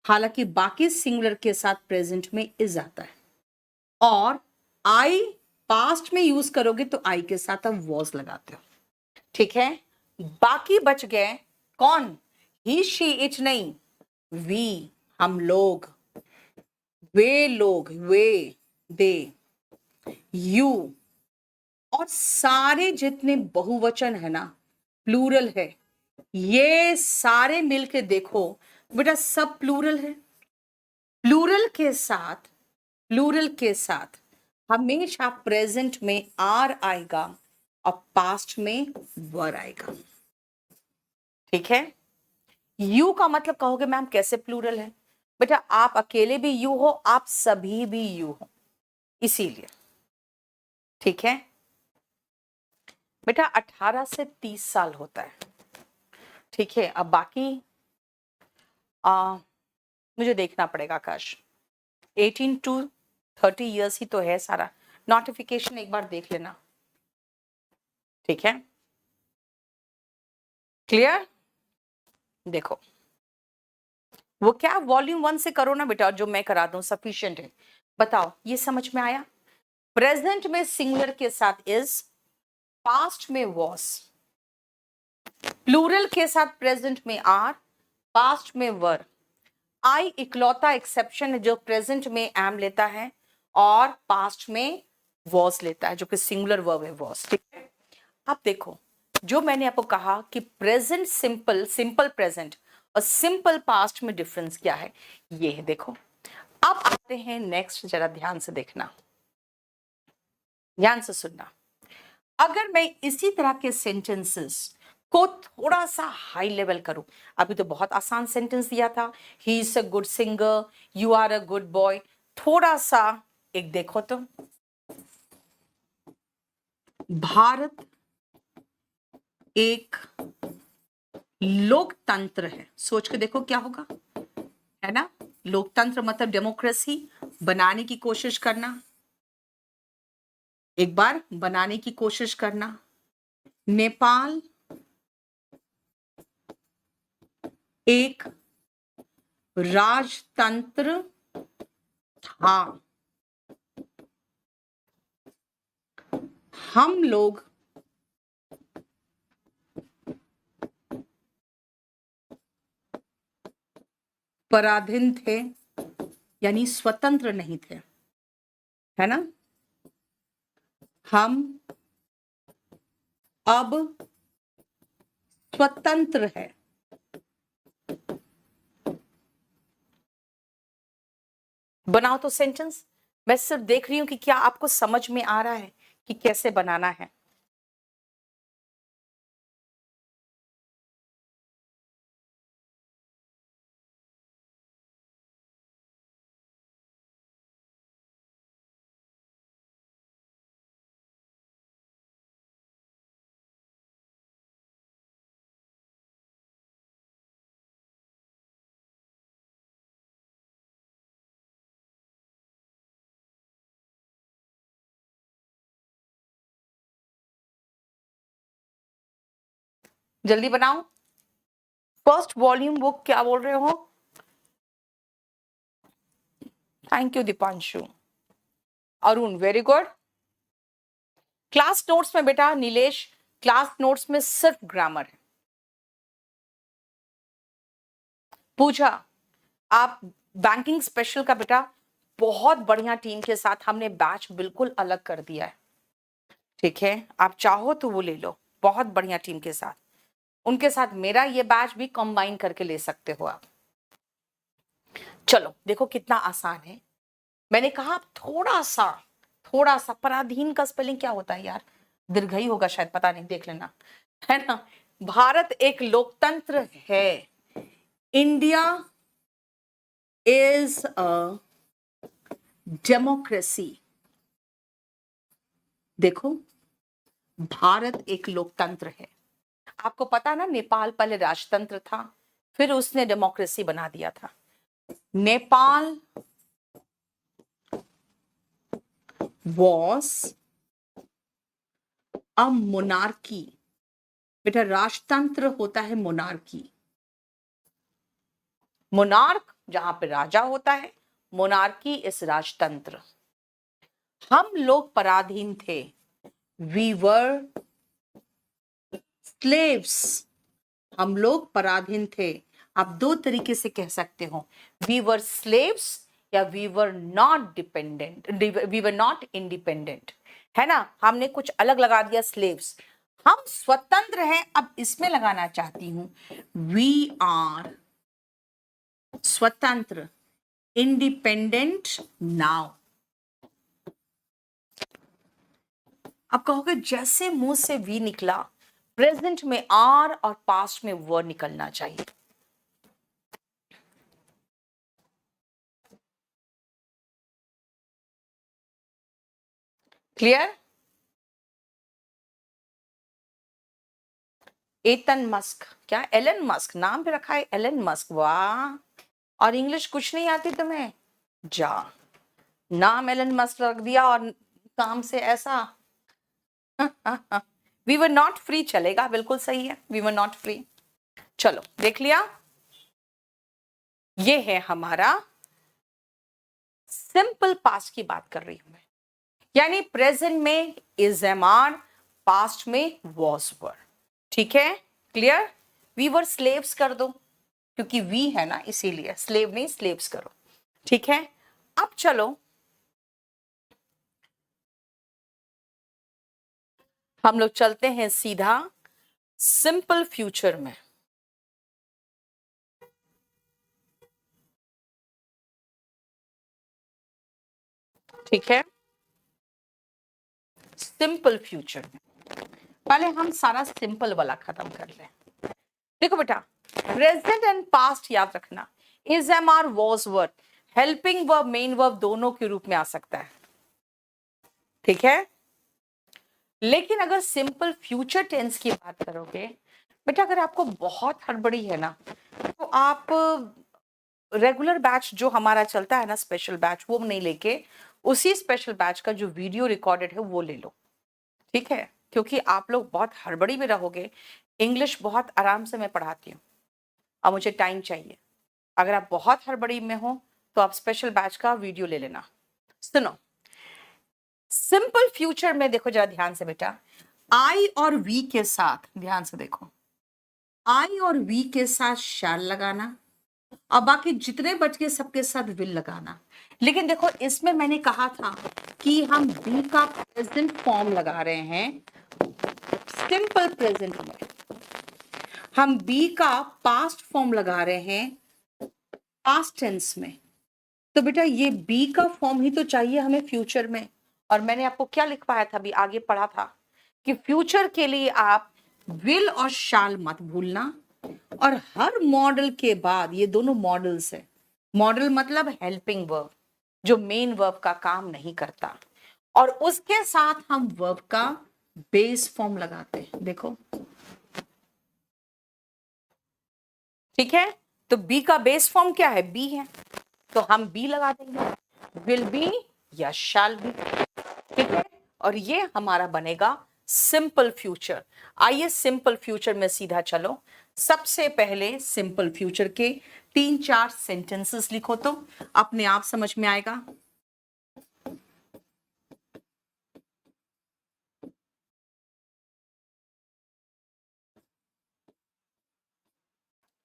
हालांकि बाकी सिंगुलर के साथ प्रेजेंट में इज आता है, और आई पास्ट में यूज करोगे तो आई के साथ आप वॉज लगाते हो। ठीक है, बाकी बच गए कौन? ही शी इट नहीं, वी हम लोग, वे लोग वे दे, यू, और सारे जितने बहुवचन है ना, प्लूरल है, ये सारे मिलके देखो बेटा सब प्लूरल है। प्लूरल के साथ हमेशा प्रेजेंट में आर आएगा और पास्ट में वर आएगा। ठीक है, यू का मतलब कहोगे मैम कैसे प्लूरल है? बेटा आप अकेले भी यू हो, आप सभी भी यू हो, इसीलिए। ठीक है बेटा, 18 से 30 साल होता है। ठीक है, अब बाकी मुझे देखना पड़ेगा आकाश, 18 to 30 ईयर्स ही तो है सारा। नोटिफिकेशन एक बार देख लेना। ठीक है, क्लियर? देखो वो क्या वॉल्यूम 1 से करो ना बेटा, जो मैं करा दूं सफिशिएंट है। बताओ ये समझ में आया? प्रेजेंट में सिंगुलर के साथ इज, पास्ट में वॉज, प्लूरल के साथ प्रेजेंट में आर, पास्ट में वर। आई इकलौता एक्सेप्शन है जो प्रेजेंट में एम लेता है और पास्ट में वॉज लेता है, जो कि सिंगुलर वर्ब है वॉज। ठीक है, अब देखो जो मैंने आपको कहा कि प्रेजेंट सिंपल, सिंपल प्रेजेंट और सिंपल पास्ट में डिफरेंस क्या है, ये है। देखो अब आते हैं नेक्स्ट, जरा ध्यान से देखना, ध्यान से सुनना। अगर मैं इसी तरह के सेंटेंसेस को थोड़ा सा हाई लेवल करूं, अभी तो बहुत आसान सेंटेंस दिया था, he is a good singer, you are a good boy, थोड़ा सा एक देखो तो, भारत एक लोकतंत्र है, सोच के देखो क्या होगा, है ना? लोकतंत्र मतलब डेमोक्रेसी बनाने की कोशिश करना, एक बार बनाने की कोशिश करना। नेपाल एक राजतंत्र था, हम लोग पराधीन थे, यानी स्वतंत्र नहीं थे, है ना? हम अब स्वतंत्र है। बनाओ तो सेंटेंस, मैं सिर्फ देख रही हूं कि क्या आपको समझ में आ रहा है कि कैसे बनाना है। जल्दी बनाओ। फर्स्ट वॉल्यूम बुक क्या बोल रहे हो? Thank you Deepanshu. Arun very good. Class notes में बेटा नीलेश, क्लास नोट्स में सिर्फ ग्रामर है। पूजा आप बैंकिंग स्पेशल का बेटा बहुत बढ़िया टीम के साथ हमने बैच बिल्कुल अलग कर दिया है। ठीक है, आप चाहो तो वो ले लो, बहुत बढ़िया टीम के साथ, उनके साथ मेरा ये बैच भी कंबाइन करके ले सकते हो आप। चलो देखो कितना आसान है। मैंने कहा आप थोड़ा सा पराधीन का स्पेलिंग क्या होता है यार? दीर्घई होगा शायद, पता नहीं, देख लेना, है ना? भारत एक लोकतंत्र है, इंडिया इज अ डेमोक्रेसी। देखो भारत एक लोकतंत्र है। आपको पता है ना, नेपाल पहले राजतंत्र था, फिर उसने डेमोक्रेसी बना दिया था। Nepal was a monarchy. बेटा राजतंत्र होता है मोनार्की। मोनार्क जहां पे राजा होता है, मोनार्की इस राजतंत्र। हम लोग पराधीन थे, वी वर स्लेव्स, हम लोग पराधीन थे। आप दो तरीके से कह सकते हो, वी वर स्लेव्स या we were not dependent, we were not independent, है ना। हमने कुछ अलग लगा दिया स्लेव्स, हम स्वतंत्र हैं। अब इसमें लगाना चाहती हूं, वी आर स्वतंत्र, इंडिपेंडेंट नाउ। अब कहोगे जैसे मुंह से वी निकला, प्रेजेंट में आर और पास्ट में वर निकलना चाहिए। क्लियर? एतन मस्क, क्या एलन मस्क नाम भी रखा है, एलन मस्क, वाह। और इंग्लिश कुछ नहीं आती तुम्हें? जा, नाम एलन मस्क रख दिया और काम से ऐसा। वी वर नॉट फ्री चलेगा, बिल्कुल सही है, वी वर नॉट फ्री। चलो देख लिया, ये है हमारा सिंपल पास्ट की बात कर रही हूं मैं, यानी प्रेजेंट में इज एम आर, पास्ट में वॉज वर। ठीक है, क्लियर? वी वर स्लेव्स कर दो, क्योंकि वी है ना, इसीलिए स्लेव नहीं, स्लेव्स करो। ठीक है, अब चलो हम लोग चलते हैं सीधा सिंपल फ्यूचर में। ठीक है, सिंपल फ्यूचर में पहले हम सारा सिंपल वाला खत्म कर लें। देखो बेटा, प्रेजेंट एंड पास्ट याद रखना, is am are was verb, helping verb main verb दोनों के रूप में आ सकता है। ठीक है, लेकिन अगर सिंपल फ्यूचर टेंस की बात करोगे बेटा, अगर आपको बहुत हड़बड़ी है ना, तो आप रेगुलर बैच जो हमारा चलता है ना, स्पेशल बैच, वो नहीं लेके उसी स्पेशल बैच का जो वीडियो रिकॉर्डेड है वो ले लो। ठीक है, क्योंकि आप लोग बहुत हड़बड़ी में रहोगे। इंग्लिश बहुत आराम से मैं पढ़ाती हूँ और मुझे टाइम चाहिए। अगर आप बहुत हड़बड़ी में हो तो आप स्पेशल बैच का वीडियो ले लेना। सुनो, सिंपल फ्यूचर में देखो जरा ध्यान से बेटा, आई और वी के साथ, ध्यान से देखो, आई और वी के साथ शैल लगाना और बाकी जितने बच गए सबके साथ विल लगाना। लेकिन देखो इसमें मैंने कहा था कि हम बी का प्रेजेंट फॉर्म लगा रहे हैं, सिंपल प्रेजेंट में हम बी का पास्ट फॉर्म लगा रहे हैं पास्ट टेंस में। तो बेटा ये बी का फॉर्म ही तो चाहिए हमें फ्यूचर में। और मैंने आपको क्या लिखवाया था, अभी आगे पढ़ा था कि फ्यूचर के लिए आप विल और शाल मत भूलना, और हर मॉडल के बाद, ये दोनों मॉडल्स है, मॉडल मतलब हेल्पिंग वर्ब जो मेन वर्ब का काम नहीं करता, और उसके साथ हम वर्ब का बेस फॉर्म लगाते हैं। देखो ठीक है, तो बी का बेस फॉर्म क्या है, बी है, तो हम बी लगा देंगे, विल बी या शैल बी। ठीक है, और ये हमारा बनेगा सिंपल फ्यूचर। आइए सिंपल फ्यूचर में सीधा चलो। सबसे पहले सिंपल फ्यूचर के 3-4 सेंटेंसेस लिखो तो अपने आप समझ में आएगा।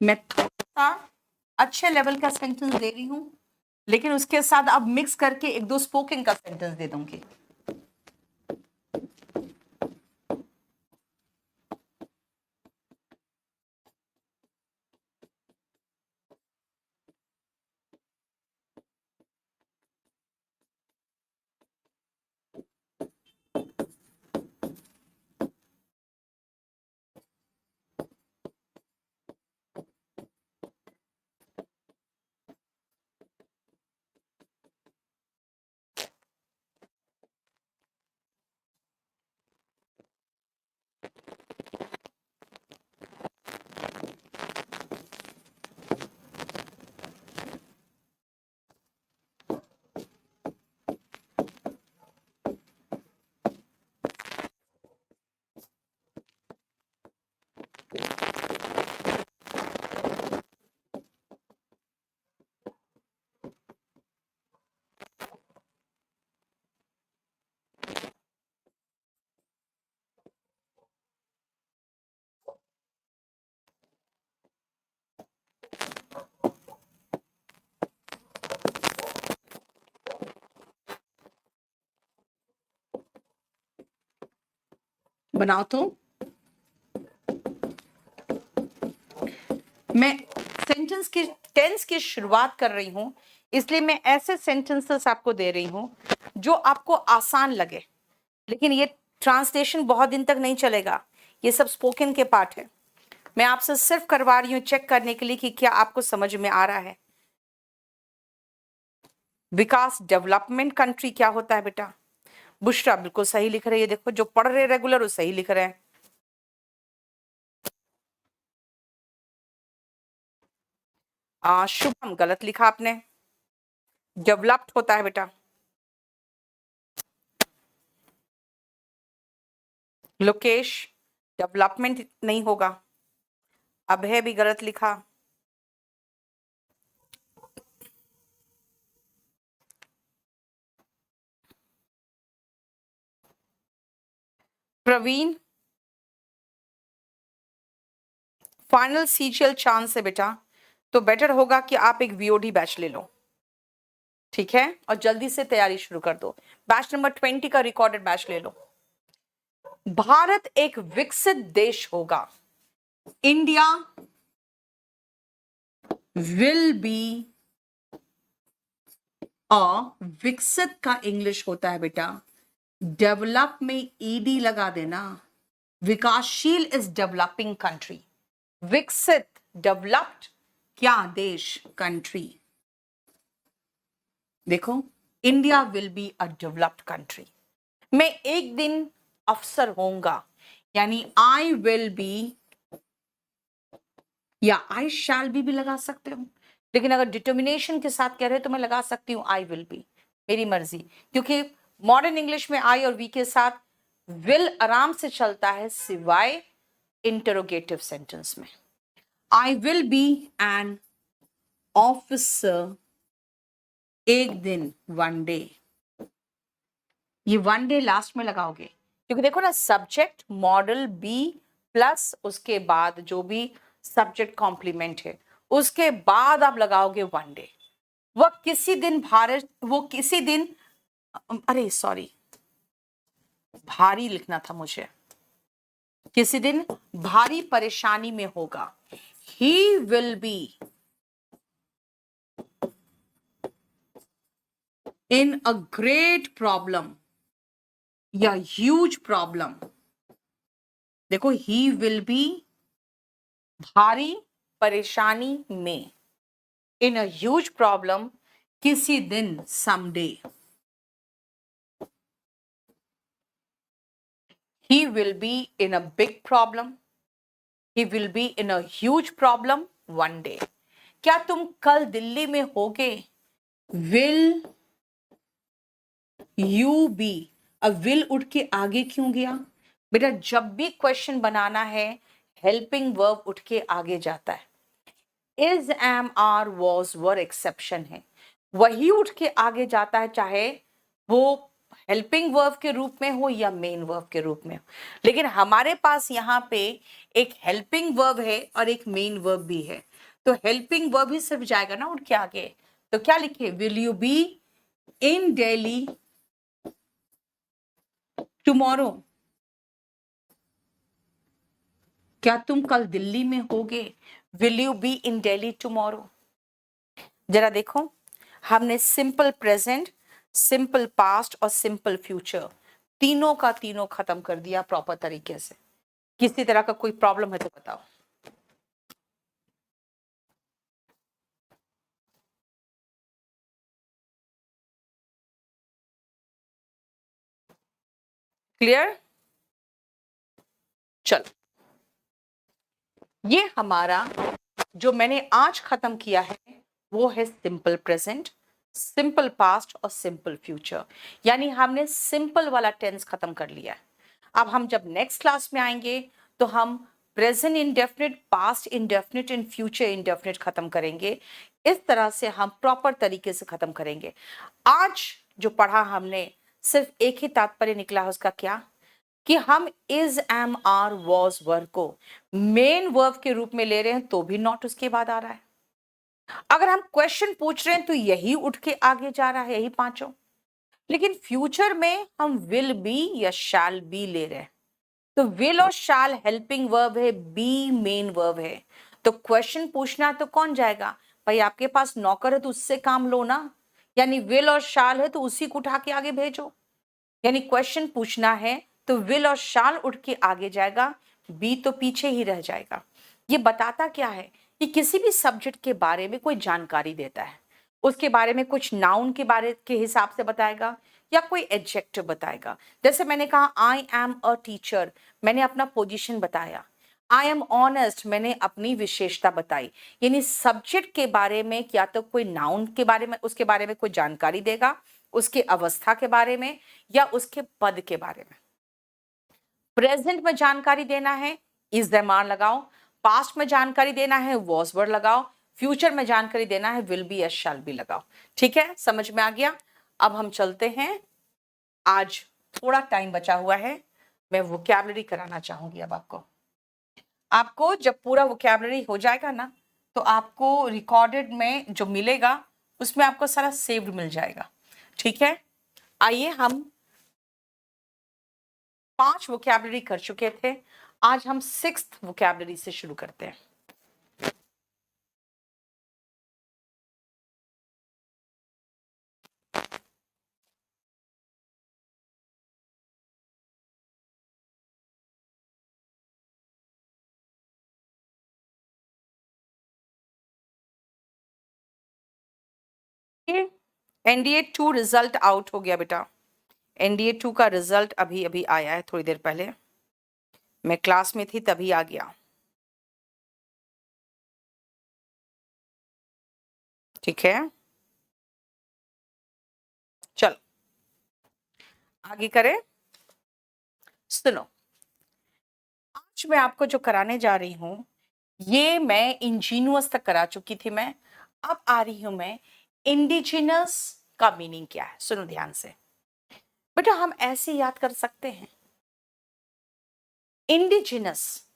मैं थोड़ा अच्छे लेवल का सेंटेंस दे रही हूं, लेकिन उसके साथ अब मिक्स करके 1-2 स्पोकन का सेंटेंस दे दूंगी। बनाओ तो। मैं सेंटेंस की टेंस की शुरुआत कर रही हूं, इसलिए मैं ऐसे सेंटेंसेस आपको दे रही हूं जो आपको आसान लगे, लेकिन ये ट्रांसलेशन बहुत दिन तक नहीं चलेगा, ये सब स्पोकन के पार्ट है। मैं आपसे सिर्फ करवा रही हूं चेक करने के लिए कि क्या आपको समझ में आ रहा है। विकास डेवलपमेंट कंट्री क्या होता है बेटा? बुशरा बिल्कुल सही लिख रही है, देखो जो पढ़ रहे रेगुलर वो सही लिख रहे हैं। शुभम गलत लिखा आपने, डेवलप्ड होता है बेटा। लोकेश डेवलपमेंट नहीं होगा। अभय भी गलत लिखा। प्रवीण फाइनल सीजीएल चांस है बेटा, तो बेटर होगा कि आप एक वीओडी बैच ले लो, ठीक है, और जल्दी से तैयारी शुरू कर दो। बैच नंबर 20 का रिकॉर्डेड बैच ले लो। भारत एक विकसित देश होगा। इंडिया विल बी अ, विकसित का इंग्लिश होता है बेटा, डेवलप में ईडी लगा देना। विकासशील इज डेवलपिंग कंट्री, विकसित डेवलप्ड क्या देश, कंट्री। देखो, India will be a developed country. मैं एक दिन अफसर होऊंगा, यानी आई विल बी या आई शैल भी लगा सकते हो, लेकिन अगर डिटर्मिनेशन के साथ कह रहे हो तो मैं लगा सकती हूँ आई विल बी, मेरी मर्जी, क्योंकि मॉडर्न इंग्लिश में आई और वी के साथ विल आराम से चलता है, सिवाय इंटरोगेटिव सेंटेंस में। I will be an officer, एक दिन, वन डे। ये वन डे लास्ट में लगाओगे, क्योंकि देखो ना, सब्जेक्ट मॉडल बी प्लस उसके बाद जो भी सब्जेक्ट कॉम्प्लीमेंट है, उसके बाद आप लगाओगे वन डे। वह किसी दिन भारत, वो किसी दिन, अरे सॉरी, भारी लिखना था मुझे, किसी दिन भारी परेशानी में होगा। ही will be in a great problem या ह्यूज प्रॉब्लम। देखो, ही विल बी भारी परेशानी में, इन अ ह्यूज प्रॉब्लम किसी दिन, someday. He will be in a big problem, he will be in a huge problem one day. क्या तुम कल दिल्ली में होगे? Will you be. अब विल उठ के आगे क्यों गया बेटा? जब भी क्वेश्चन बनाना है, हेल्पिंग वर्ब उठ के आगे जाता है। Is, am, are, was, were exception है, वही उठ के आगे जाता है, चाहे वो हेल्पिंग वर्ब के रूप में हो या मेन वर्ब के रूप में हो। लेकिन हमारे पास यहाँ पे एक हेल्पिंग वर्ब है और एक मेन वर्ब भी है, तो हेल्पिंग वर्ब ही सिर्फ जाएगा ना उठ के आगे। तो क्या लिखे? Will you be in Delhi tomorrow? क्या तुम कल दिल्ली में होगे? Will you be in Delhi tomorrow? जरा देखो, हमने सिंपल प्रेजेंट, सिंपल पास्ट और सिंपल फ्यूचर तीनों का तीनों खत्म कर दिया प्रॉपर तरीके से। किसी तरह का कोई प्रॉब्लम है तो बताओ। क्लियर? चलो, ये हमारा जो मैंने आज खत्म किया है वो है सिंपल प्रेजेंट, सिंपल पास्ट और सिंपल फ्यूचर, यानी हमने सिंपल वाला टेंस खत्म कर लिया है। अब हम जब नेक्स्ट क्लास में आएंगे तो हम present indefinite, past indefinite and future indefinite खत्म करेंगे। इस तरह से हम प्रॉपर तरीके से खत्म करेंगे। आज जो पढ़ा हमने, सिर्फ एक ही तात्पर्य निकला है उसका, क्या कि हम इज, एम, आर, वॉज, वर को मेन वर्ब के रूप में ले रहे हैं तो भी नॉट उसके बाद आ रहा है। अगर हम क्वेश्चन पूछ रहे हैं तो यही उठ के आगे जा रहा है, यही पांचों। लेकिन फ्यूचर में हम विल बी या शैल बी ले रहे हैं, तो विल और शैल हेल्पिंग वर्ब है, बी मेन वर्ब है। तो क्वेश्चन पूछना तो कौन जाएगा भाई, आपके पास नौकर है तो उससे काम लो ना, यानी विल और शैल है तो उसी को उठा के आगे भेजो। यानी क्वेश्चन पूछना है तो विल और शैल उठ के आगे जाएगा, बी तो पीछे ही रह जाएगा। ये बताता क्या है कि किसी भी सब्जेक्ट के बारे में कोई जानकारी देता है, उसके बारे में कुछ नाउन के बारे के हिसाब से बताएगा या कोई एडजेक्टिव बताएगा। जैसे मैंने कहा आई एम अ टीचर, मैंने अपना पोजीशन बताया। आई एम ऑनेस्ट, मैंने अपनी विशेषता बताई। यानी सब्जेक्ट के बारे में या तो कोई नाउन के बारे में, उसके बारे में कोई जानकारी देगा, उसके अवस्था के बारे में या उसके पद के बारे में। प्रेजेंट में जानकारी देना है, इज द मान लगाओ। पास्ट में जानकारी देना है, वॉज वर्ड लगाओ। फ्यूचर में जानकारी देना है, विल बी या शैल बी लगाओ। ठीक है, समझ में आ गया। अब हम चलते हैं, आज थोड़ा टाइम बचा हुआ है, मैं वोकैबुलरी कराना चाहूंगी। अब आपको जब पूरा वोकैबुलरी हो जाएगा ना, तो आपको रिकॉर्डेड में जो मिलेगा उसमें आपको सारा सेव्ड मिल जाएगा। ठीक है, आइए, हम 5 वोकैबुलरी कर चुके थे, आज हम 6th वोकैबुलरी से शुरू करते हैं। एनडीए 2 रिजल्ट आउट हो गया बेटा। एनडीए 2 का रिजल्ट अभी अभी आया है, थोड़ी देर पहले। मैं क्लास में थी तभी आ गया। ठीक है, चलो आगे करें। सुनो, आज मैं आपको जो कराने जा रही हूं, ये मैं इंजीनियस तक करा चुकी थी मैं। अब आ रही हूं मैं इंडिजिनस का मीनिंग क्या है। सुनो ध्यान से बेटा, हम ऐसे याद कर सकते हैं इंडिजिनस।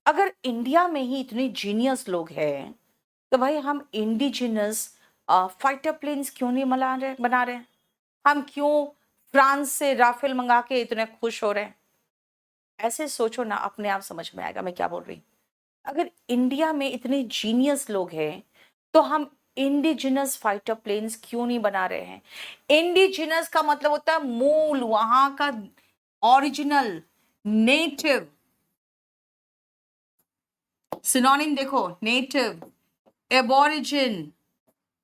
अगर इंडिया में ही इतने जीनियस लोग हैं तो भाई हम इंडिजिनस फाइटर प्लेन्स क्यों नहीं बना रहे? हम क्यों फ्रांस से राफेल मंगा के इतने खुश हो रहे हैं? ऐसे सोचो ना, अपने आप समझ में आएगा मैं क्या बोल रही। अगर इंडिया में इतने जीनियस लोग हैं तो हम इंडिजिनस फाइटर प्लेन्स क्यों नहीं बना रहे हैं? इंडिजिनस का मतलब होता है मूल, वहां का ओरिजिनल, नेटिव। सिनोनिम देखो, नेटिव, एबोरिजिन।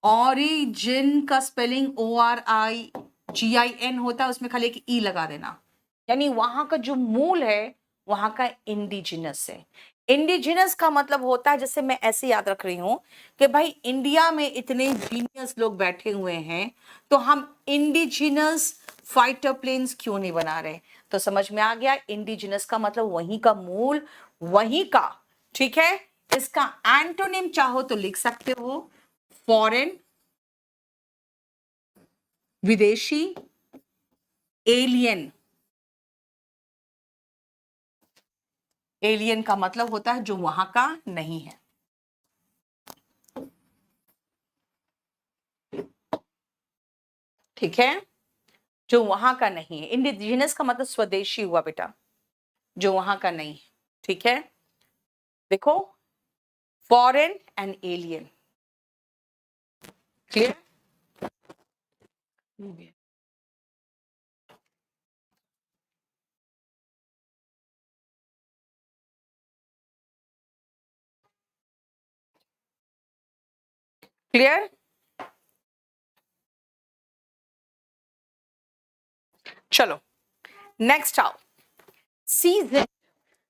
ऑरिजिन का स्पेलिंग ORIGIN होता है, उसमें खाली एक ई लगा देना। यानी वहां का जो मूल है वहां का इंडिजिनस है। इंडिजिनस का मतलब होता है, जैसे मैं ऐसे याद रख रही हूं कि भाई इंडिया में इतने जीनियस लोग बैठे हुए हैं तो हम इंडिजिनस फाइटर प्लेन्स क्यों नहीं बना रहे? तो समझ में आ गया, इंडिजिनस का मतलब वहीं का मूल, वहीं का। ठीक है, इसका एंटोनिम चाहो तो लिख सकते हो, फॉरेन, विदेशी, एलियन। एलियन का मतलब होता है जो वहां का नहीं है। ठीक है, जो वहां का नहीं है। इंडिजिनस का मतलब स्वदेशी हुआ बेटा, जो वहां का नहीं है। ठीक है, देखो, foreign and alien. Clear? Clear? चलो नेक्स्ट आओ, सीजन।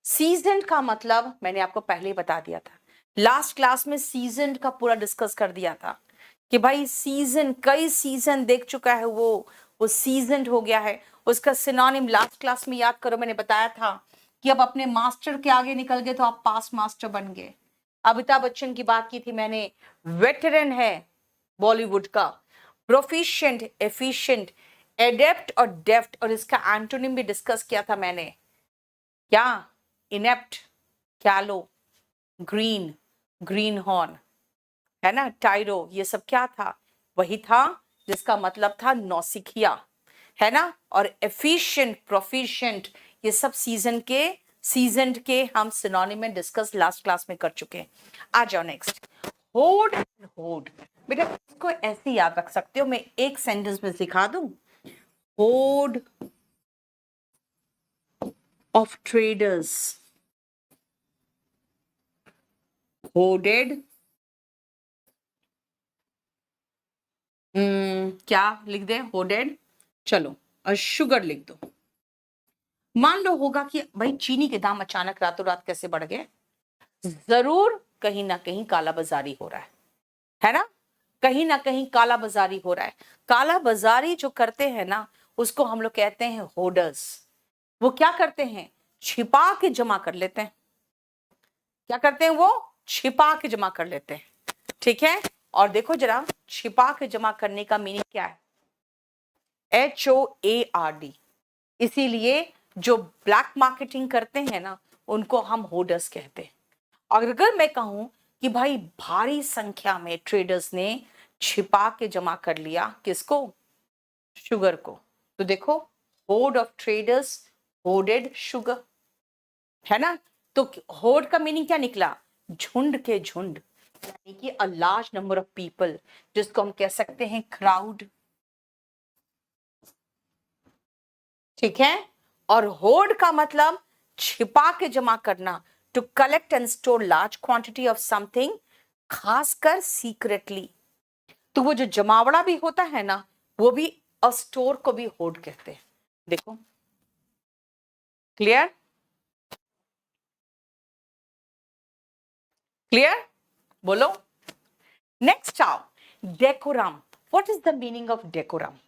सीजन का मतलब मैंने आपको पहले ही बता दिया था, लास्ट क्लास में सीजन का पूरा डिस्कस कर दिया था कि भाई सीजन, कई सीजन देख चुका है वो सीजन हो गया है। उसका सिनोनिम लास्ट क्लास में याद करो, मैंने बताया था कि अब अपने मास्टर के आगे निकल गए तो आप पास मास्टर बन गए। अमिताभ बच्चन की बात की थी मैंने, वेटरन है बॉलीवुड का। प्रोफिशिएंट, एफिशिएंट, एडेप्ट और डेफ्ट, और इसका एंटोनिम भी डिस्कस किया था मैंने। क्या? इनेप्ट, कैलो, ग्रीन, ग्रीन हॉर्न, है ना, टाइरो, ये सब क्या था? वही था जिसका मतलब था नौसिखिया, है ना। और एफिशिएंट, प्रोफिशिएंट, ये सब सीजन के हम सिनोनिम में डिस्कस लास्ट क्लास में कर चुके हैं। आ जाओ नेक्स्ट, होड एंड होड। बेटा इसको ऐसे याद रख सकते हो, मैं एक सेंटेंस में सिखा दूं। होड ऑफ ट्रेडर्स, होडेड, क्या लिख दे, होडेड, चलो और शुगर लिख दो। मान लो होगा कि भाई चीनी के दाम अचानक रातों रात कैसे बढ़ गए, जरूर कहीं ना कहीं काला बाजारी हो रहा है ना, कहीं ना कहीं काला बाजारी हो रहा है। काला बाजारी जो करते हैं ना, उसको हम लोग कहते हैं होर्डर्स। वो क्या करते हैं, छिपा के जमा कर लेते हैं। क्या करते हैं वो, छिपा के जमा कर लेते हैं। ठीक है, और देखो जरा छिपा के जमा करने का मीनिंग क्या है, HOARD। इसीलिए जो ब्लैक मार्केटिंग करते हैं ना, उनको हम होर्डर्स कहते हैं। और अगर मैं कहूं कि भाई भारी संख्या में ट्रेडर्स ने छिपा के जमा कर लिया, किसको, शुगर को, तो देखो horde of traders, hoarded sugar, है ना। तो होर्ड का मीनिंग क्या निकला, झुंड के झुंड, यानी कि a large number of people, जिसको हम कह सकते हैं क्राउड। ठीक है, और होर्ड का मतलब छिपा के जमा करना, to collect and store large quantity of something, खासकर सीक्रेटली। तो वो जो जमावड़ा भी होता है ना, वो भी स्टोर को भी होर्ड कहते हैं। देखो क्लियर, क्लियर, बोलो। नेक्स्ट आओ, decorum. What is the meaning of decorum.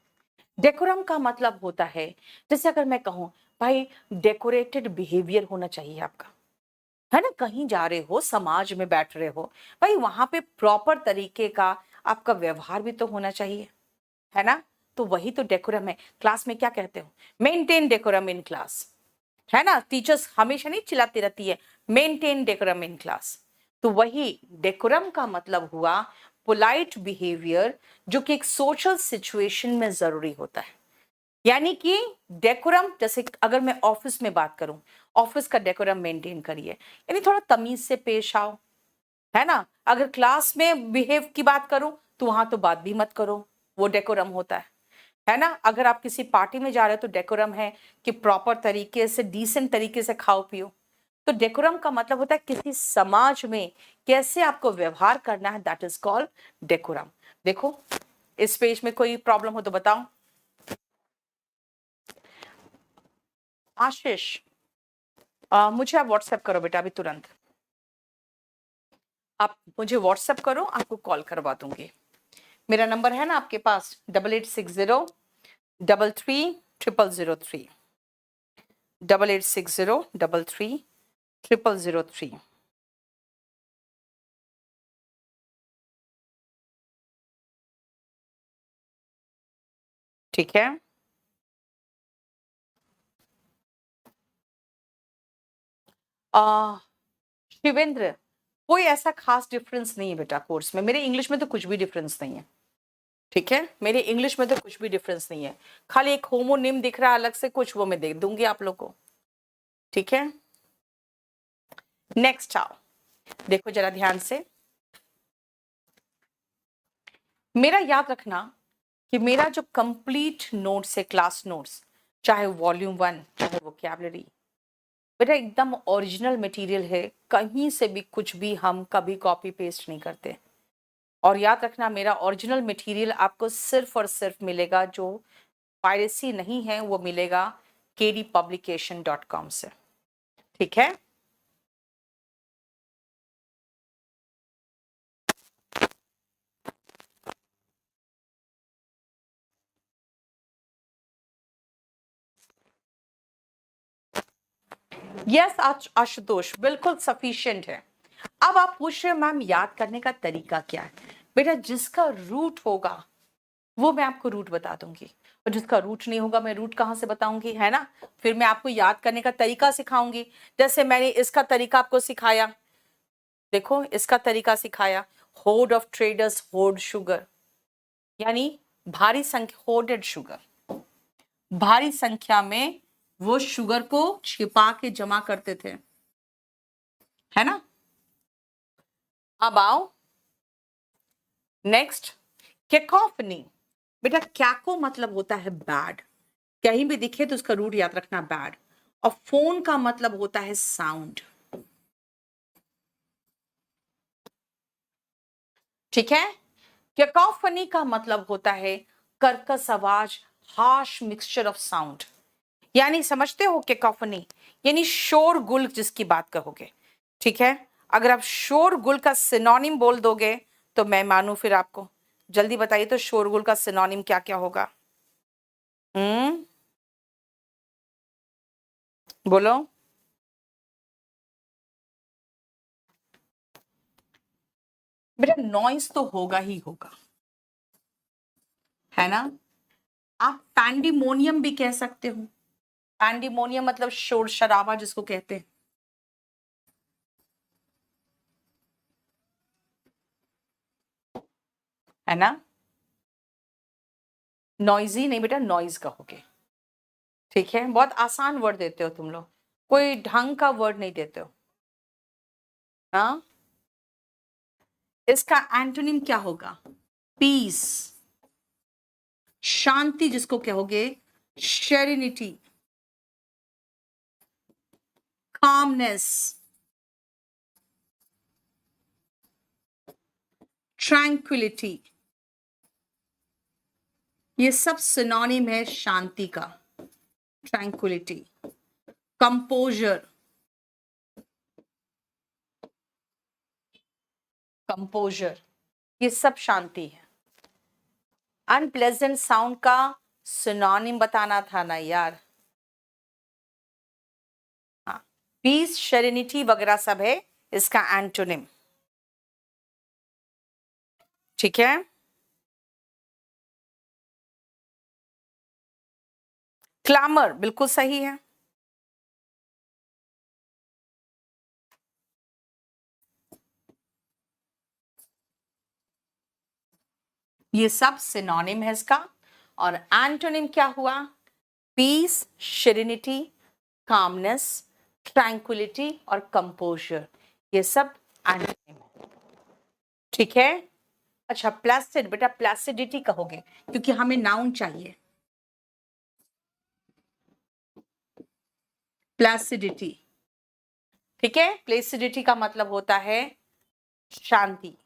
Decorum का मतलब होता है, जैसे अगर मैं कहूं भाई डेकोरेटेड बिहेवियर होना चाहिए आपका, है ना। कहीं जा रहे हो, समाज में बैठ रहे हो, भाई वहां पे प्रॉपर तरीके का आपका व्यवहार भी तो होना चाहिए, है ना। तो वही तो डेकोरम है। क्लास में क्या कहते हो, मेंटेन डेकोरम इन क्लास, है ना। टीचर्स हमेशा नहीं चिल्लाती रहती है, मेंटेन डेकोरम इन क्लास। तो वही डेकोरम का मतलब हुआ पोलाइट बिहेवियर, जो कि एक सोशल सिचुएशन में जरूरी होता है। यानी कि डेकोरम, जैसे अगर मैं ऑफिस में बात करूं, ऑफिस का डेकोरम मेंटेन करिए, यानी थोड़ा तमीज से पेश आओ, है ना। अगर क्लास में बिहेव की बात करूं, तो वहां तो बात भी मत करो, वो डेकोरम होता है ना। अगर आप किसी पार्टी में जा रहे हो, तो डेकोरम है कि प्रॉपर तरीके से, डिसेंट तरीके से खाओ पियो। तो डेकोरम का मतलब होता है किसी समाज में कैसे आपको व्यवहार करना है, दैट इज कॉल्ड डेकोरम। देखो इस पेज में कोई प्रॉब्लम हो तो बताओ। आशीष, मुझे आप व्हाट्सएप करो बेटा अभी तुरंत, आप मुझे व्हाट्सएप करो, आपको कॉल करवा दूंगी। मेरा नंबर है ना आपके पास, 8860333003, 8860333003। ठीक है, शिवेंद्र, कोई ऐसा खास डिफरेंस नहीं है बेटा कोर्स में, मेरे इंग्लिश में तो कुछ भी डिफरेंस नहीं है। ठीक है, मेरे इंग्लिश में तो कुछ भी डिफरेंस नहीं है, खाली एक होमोनिम दिख रहा है अलग से कुछ, वो मैं दे दूंगी आप लोग को। ठीक है, नेक्स्ट आओ, देखो जरा ध्यान से, मेरा याद रखना कि मेरा जो कंप्लीट नोट्स है, क्लास नोट्स, चाहे वॉल्यूम 1 चाहे वोकैबुलरी, बेटा एकदम ओरिजिनल मटेरियल है, कहीं से भी कुछ भी हम कभी कॉपी पेस्ट नहीं करते। और याद रखना मेरा ओरिजिनल मटेरियल आपको सिर्फ और सिर्फ मिलेगा, जो पायरेसी नहीं है, वो मिलेगा kdpublication.com से। ठीक है, यस आशुतोष, बिल्कुल सफिशिएंट है। अब आप पूछ रहे हो मैम याद करने का तरीका क्या है, बेटा जिसका रूट होगा वो मैं आपको रूट बता दूंगी, और जिसका रूट नहीं होगा मैं रूट कहां से बताऊंगी, है ना। फिर मैं आपको याद करने का तरीका सिखाऊंगी, जैसे मैंने इसका तरीका आपको सिखाया, देखो इसका तरीका सिखाया, horde of traders horde sugar, यानी भारी संख्या, होर्डेड शुगर, भारी संख्या में वो शुगर को छिपा के जमा करते थे, है ना। अब आओ नेक्स्ट, कैकोफनी। बेटा कैको मतलब होता है बैड, कहीं भी दिखे तो उसका रूट याद रखना बैड, और फोन का मतलब होता है साउंड, ठीक है। कैकोफनी का मतलब होता है कर्कश आवाज, हार्श मिक्सचर ऑफ साउंड, यानी समझते हो कैकोफनी यानी शोरगुल जिसकी बात कहोगे, ठीक है। अगर आप शोरगुल का सिनोनिम बोल दोगे तो मैं मानूं फिर आपको। जल्दी बताइए तो शोरगुल का सिनोनिम क्या क्या होगा? बोलो। बेटा नॉइस तो होगा ही होगा, है ना। आप पैंडिमोनियम भी कह सकते हो, पैंडिमोनियम मतलब शोर शराबा जिसको कहते हैं, है ना। नॉइजी नहीं बेटा, नॉइज कहोगे, ठीक है। बहुत आसान वर्ड देते हो तुम लोग, कोई ढंग का वर्ड नहीं देते हो। हाँ, इसका एंटोनिम क्या होगा? पीस, शांति जिसको कहोगे, शेरिनिटी, कामनेस, ट्रैंक्विलिटी, ये सब सिनोनिम है शांति का। ट्रैंक्विलिटी, कंपोजर, कंपोजर, ये सब शांति है। अनप्लेजेंट साउंड का सिनोनिम बताना था ना यार। हाँ, पीस, शेरिनिटी वगैरह सब है इसका एंटोनिम, ठीक है। क्लामर बिल्कुल सही है, ये सब सिनोनिम है इसका। और एंटोनिम क्या हुआ? पीस, शेरिनिटी, कामनेस, ट्रैंक्विलिटी और कंपोजर, ये सब एंटोनिम है, ठीक है। अच्छा प्लासिड, बेटा प्लासिडिटी कहोगे क्योंकि हमें नाउन चाहिए। प्लासिडिटी, ठीक है। प्लेसिडिटी का मतलब होता है शांति।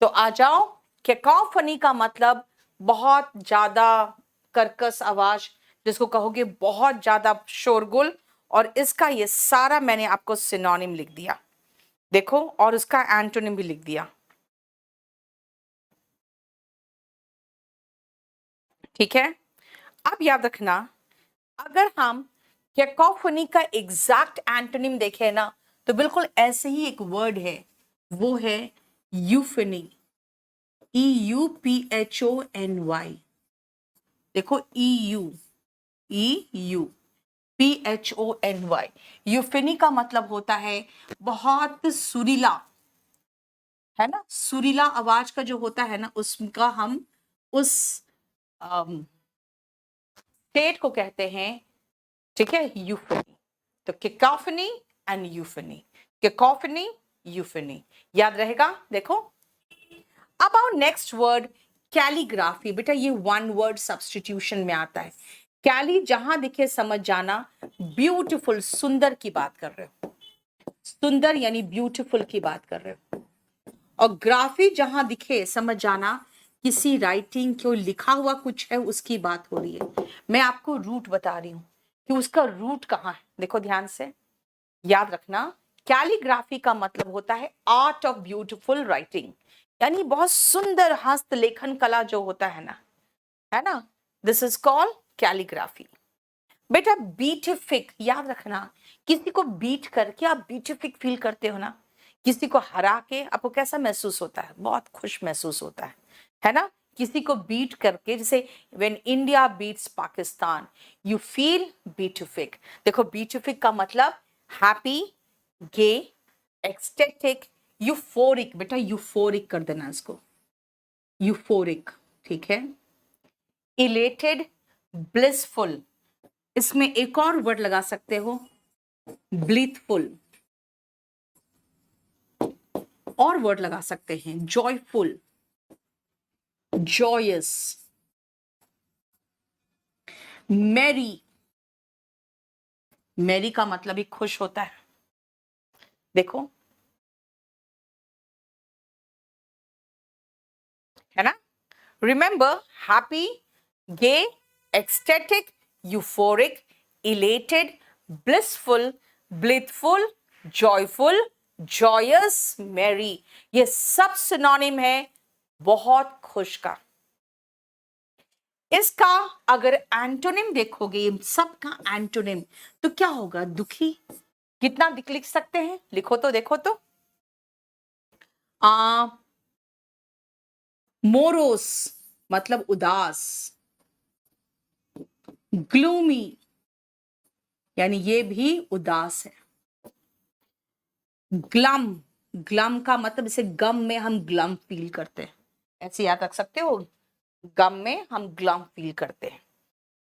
तो आ जाओ, कैकोफनी का मतलब बहुत ज्यादा कर्कश आवाज जिसको कहोगे बहुत ज्यादा शोरगुल, और इसका ये सारा मैंने आपको सिनोनिम लिख दिया, देखो, और उसका एंटोनिम भी लिख दिया, ठीक है। अब याद रखना, अगर हम कैकोफनी का एग्जैक्ट एंटोनिम देखें ना तो बिल्कुल ऐसे ही एक वर्ड है, वो है यूफनी, EUPHONY, देखो EU PHONY, यूफनी का मतलब होता है बहुत सुरीला, है ना। सुरीला आवाज का जो होता है ना उसका हम उस स्टेट को कहते हैं, ठीक है, यूफनी। तो कैकोफनी एंड यूफनी, कैकोफनी, यूफनी, याद रहेगा। देखो अब आओ नेक्स्ट वर्ड, कैलीग्राफी। बेटा ये वन वर्ड सब्स्टिट्यूशन में आता है। कैली जहां दिखे समझ जाना ब्यूटीफुल, सुंदर की बात कर रहे हो, सुंदर यानी ब्यूटीफुल की बात कर रहे हो, और ग्राफी जहां दिखे समझ जाना किसी राइटिंग को लिखा हुआ कुछ है उसकी बात हो रही है। मैं आपको रूट बता रही हूं कि उसका रूट कहाँ है, देखो ध्यान से याद रखना। कैलीग्राफी का मतलब होता है आर्ट ऑफ ब्यूटीफुल राइटिंग, यानी बहुत सुंदर हस्तलेखन कला जो होता है ना, दिस इज कॉल्ड कैलीग्राफी। बेटा बीटिफिक याद रखना, किसी को बीट करके आप बीटिफिक फील करते हो ना, किसी को हरा के आपको कैसा महसूस होता है? बहुत खुश महसूस होता है ना। किसी को बीट करके, जैसे when India beats Pakistan you feel beatific. देखो बीटिफिक का मतलब हैप्पी, गे, एक्सटेटिक, यूफोरिक, बेटा यूफोरिक कर देना इसको, यूफोरिक, ठीक है। इलेटेड, ब्लिसफुल, इसमें एक और वर्ड लगा सकते हो, ब्लीथफुल, और वर्ड लगा सकते हैं जॉयफुल, जॉयस, मैरी। मैरी का मतलब ही खुश होता है। देखो, है ना? रिमेंबर, हैप्पी, गे, ecstatic, euphoric, elated, blissful, blithful, joyful, joyous, merry, ये सब सिनोनिम है बहुत खुश का। इसका अगर एंटोनिम देखोगे, इन सब का एंटोनिम, तो क्या होगा? दुखी। कितना लिख सकते हैं? लिखो तो, देखो तो। मोरोस मतलब उदास, ग्लूमी यानी ये भी उदास है, ग्लम, ग्लम का मतलब इसे गम में हम ग्लम फील करते हैं, ऐसे याद रख सकते हो, गम में हम ग्लम फील करते हैं।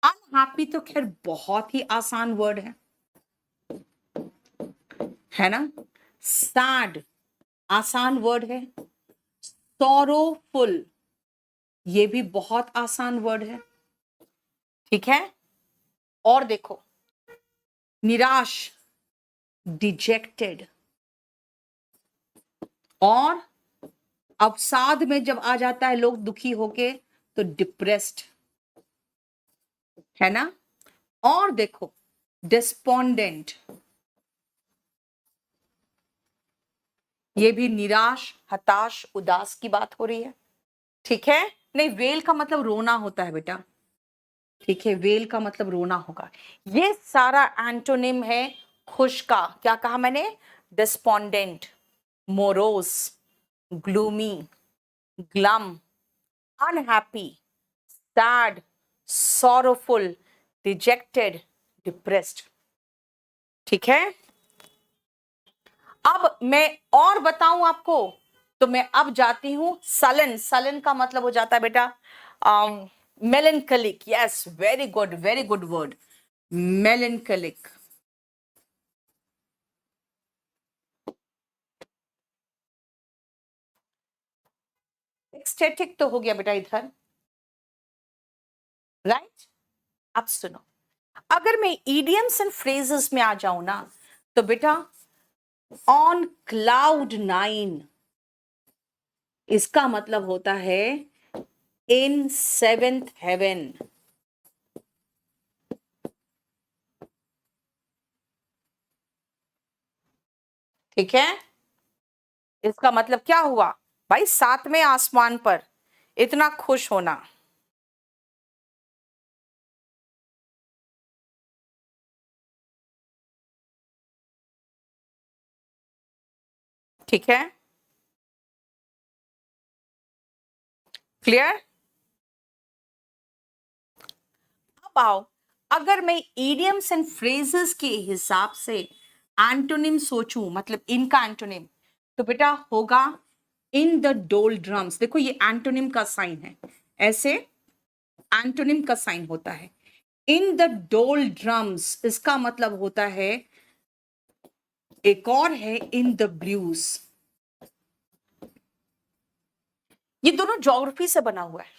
अनहैप्पी तो खैर बहुत ही आसान वर्ड है ना? सैड आसान वर्ड है, सॉरोफुल ये भी बहुत आसान वर्ड है, ठीक है? और देखो, निराश, डिजेक्टेड, और अवसाद में जब आ जाता है लोग दुखी होके तो डिप्रेस्ड, है ना? और देखो, डिस्पोंडेंट, ये भी निराश, हताश, उदास की बात हो रही है, ठीक है? नहीं, वेल का मतलब रोना होता है बेटा, ठीक है? वेल का मतलब रोना होगा। ये सारा एंटोनिम है खुश का। क्या कहा मैंने? Despondent, morose, gloomy, glum, unhappy, sad, sorrowful, dejected, depressed, ठीक है? अब मैं और बताऊं आपको, तो मैं अब जाती हूं सलन। सलन का मतलब हो जाता है बेटा melancholic. Yes, very good word, melancholic. Ecstatic तो हो गया बेटा इधर, राइट? अब सुनो, अगर मैं इडियम्स एंड फ्रेजेस में आ जाऊं ना, तो बेटा ऑन क्लाउड 9, इसका मतलब होता है इन 7th हेवन, ठीक है? इसका मतलब क्या हुआ भाई? 7वें आसमान पर इतना खुश होना, ठीक है? क्लियर? अब आओ, अगर मैं इडियम्स एंड फ्रेजेस के हिसाब से एंटोनिम सोचूं, मतलब इनका एंटोनिम, तो बेटा होगा इन द डोल ड्रम्स। देखो ये एंटोनिम का साइन है, ऐसे एंटोनिम का साइन होता है। इन द डोल ड्रम्स इसका मतलब होता है, एक और है इन द ब्लूज। ये दोनों ज्योग्राफी से बना हुआ है।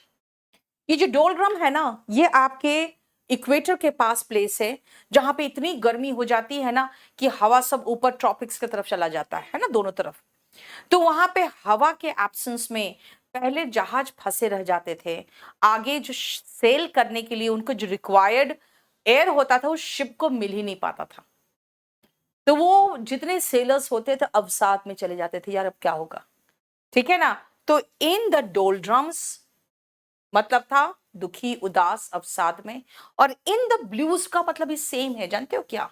ये जो डोल ड्रम है ना, ये आपके इक्वेटर के पास प्लेस है, जहां पे इतनी गर्मी हो जाती है ना कि हवा सब ऊपर ट्रॉपिक्स की तरफ चला जाता है ना, दोनों तरफ। तो वहां पे हवा के एब्सेंस में पहले जहाज फंसे रह जाते थे। आगे जो सेल करने के लिए उनको जो रिक्वायर्ड एयर होता था, उस शिप को मिल ही नहीं पाता था। तो वो जितने सेलर्स होते थे अवसाद में चले जाते थे, यार अब क्या होगा, ठीक है ना? तो इन द डोलड्रम्स मतलब था दुखी, उदास, अवसाद में। और इन द ब्लूज का मतलब ही सेम है, जानते हो क्या?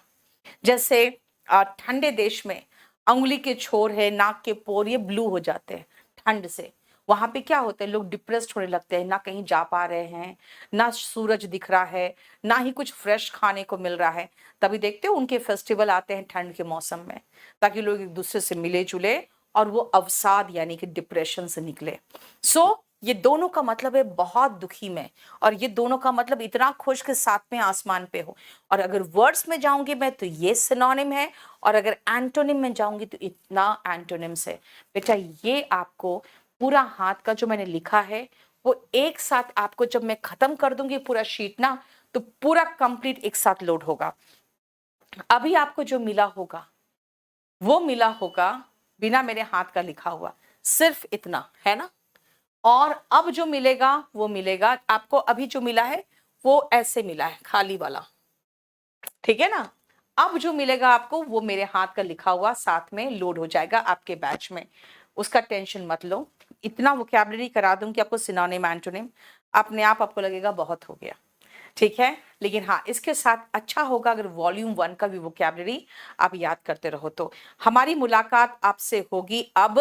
जैसे ठंडे देश में अंगुली के छोर है, नाक के पोर, ये ब्लू हो जाते हैं ठंड से। वहां पे क्या होता है, लोग डिप्रेस्ड होने लगते हैं, ना कहीं जा पा रहे हैं, ना सूरज दिख रहा है, ना ही कुछ फ्रेश खाने को मिल रहा है। तभी देखते हो उनके फेस्टिवल आते हैं ठंड के मौसम में, ताकि लोग एक दूसरे से मिले जुले और वो अवसाद यानी कि डिप्रेशन से निकले। सो ये दोनों का मतलब है बहुत दुखी में, और ये दोनों का मतलब इतना खुश के साथ में आसमान पे हो। और अगर वर्ड्स में जाऊंगी मैं तो ये सिनोनिम है, और अगर एंटोनिम में जाऊंगी तो इतना एंटोनिम्स है। बेटा ये आपको पूरा हाथ का जो मैंने लिखा है वो एक साथ आपको जब मैं खत्म कर दूंगी पूरा शीट ना, तो पूरा कंप्लीट एक साथ लोड होगा। अभी आपको जो मिला होगा वो मिला होगा बिना मेरे हाथ का लिखा हुआ, सिर्फ इतना है ना। और अब जो मिलेगा वो मिलेगा आपको, अभी जो मिला है वो ऐसे मिला है खाली वाला, ठीक है ना। अब जो मिलेगा आपको वो मेरे हाथ का लिखा हुआ साथ में लोड हो जाएगा आपके बैच में, उसका टेंशन मत लो। इतना वोकैबुलरी करा दूं कि आपको सिनोनिम एंटोनिम अपने आप आपको लगेगा बहुत हो गया, ठीक है। लेकिन हाँ, इसके साथ अच्छा होगा अगर वॉल्यूम 1 का भी वोकैबुलरी आप याद करते रहो। तो हमारी मुलाकात आपसे होगी अब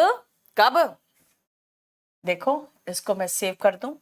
कब, देखो इसको मैं सेव कर दूं।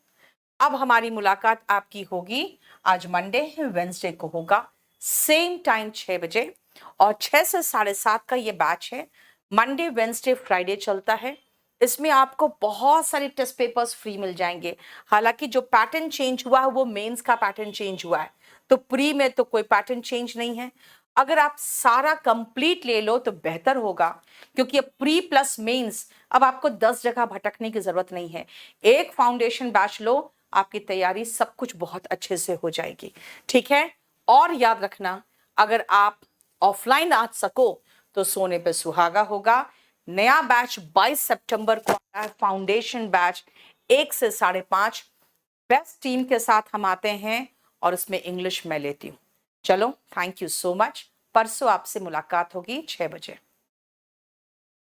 अब हमारी मुलाकात आपकी होगी आज मंडे है, वेंसडे को होगा सेम टाइम 6 बजे, और 6 से 7:30 का ये बैच है। मंडे वेंसडे फ्राइडे चलता है। इसमें आपको बहुत सारे टेस्ट पेपर्स फ्री मिल जाएंगे। हालांकि जो पैटर्न चेंज हुआ है वो मेंस का पैटर्न चेंज हुआ है, तो प्री में तो कोई पैटर्न चेंज नहीं है। अगर आप सारा कंप्लीट ले लो तो बेहतर होगा, क्योंकि अब प्री प्लस मेंस अब आपको 10 जगह भटकने की जरूरत नहीं है। एक फाउंडेशन बैच लो, आपकी तैयारी सब कुछ बहुत अच्छे से हो जाएगी, ठीक है। और याद रखना, अगर आप ऑफलाइन आ सको तो सोने पे सुहागा होगा। नया बैच 22 सितंबर को आ रहा है, फाउंडेशन बैच 1 से 5:30। बेस्ट टीम के साथ हम आते हैं और उसमें इंग्लिश मैं लेती हूँ। चलो, थैंक यू सो मच। परसों आपसे मुलाकात होगी 6 बजे।